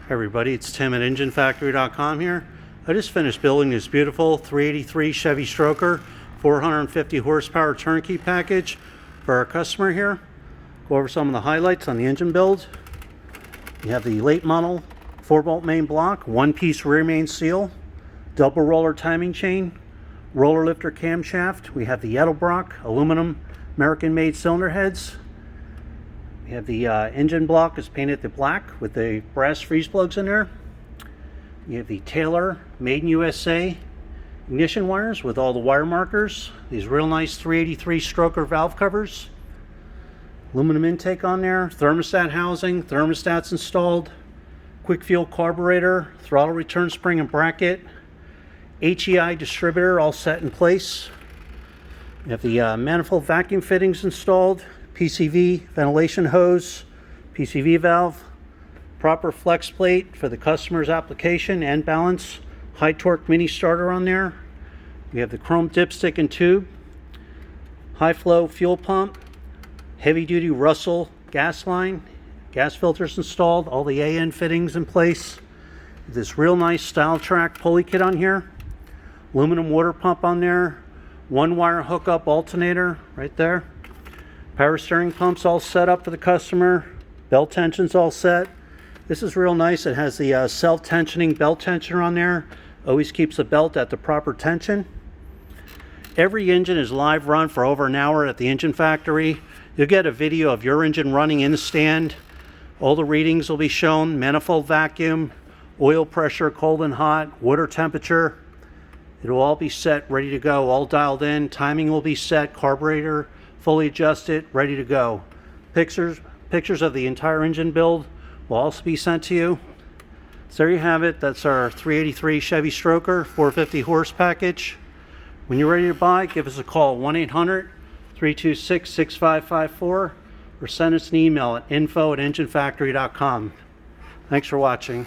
Hey everybody, it's Tim at EngineFactory.com here. I just finished building this beautiful 383 Chevy Stroker 450 horsepower turnkey package for our customer here. Go over some of the highlights on the engine build. You have the late model 4-bolt main block, one-piece rear main seal, double roller timing chain, roller lifter camshaft. We have the Edelbrock aluminum American-made cylinder heads. We have the engine block is painted the black with the brass freeze plugs in there. You have the Taylor made in USA ignition wires with all the wire markers. These real nice 383 stroker valve covers. Aluminum intake on there. Thermostat housing. Thermostats installed. Quick fuel carburetor. Throttle return spring and bracket. HEI distributor all set in place. You have the manifold vacuum fittings installed. PCV ventilation hose, PCV valve, proper flex plate for the customer's application and balance, high torque mini starter on there. We have the chrome dipstick and tube, high flow fuel pump, heavy duty Russell gas line, gas filters installed, all the AN fittings in place. This real nice Style Track pulley kit on here, aluminum water pump on there, one wire hookup alternator right there. Power steering pumps all set up for the customer. Belt tension's all set. This is real nice. It has the self-tensioning belt tensioner on there. Always keeps the belt at the proper tension. Every engine is live run for over an hour at the engine factory. You'll get a video of your engine running in the stand. All the readings will be shown. Manifold vacuum, oil pressure, cold and hot, water temperature. It'll all be set, ready to go, all dialed in. Timing will be set, carburetor fully adjusted, ready to go. Pictures of the entire engine build will also be sent to you. So there you have it. That's our 383 Chevy Stroker 450 horse package. When you're ready to buy, give us a call, 1-800-326-6554, or send us an email at info@enginefactory.com. Thanks for watching.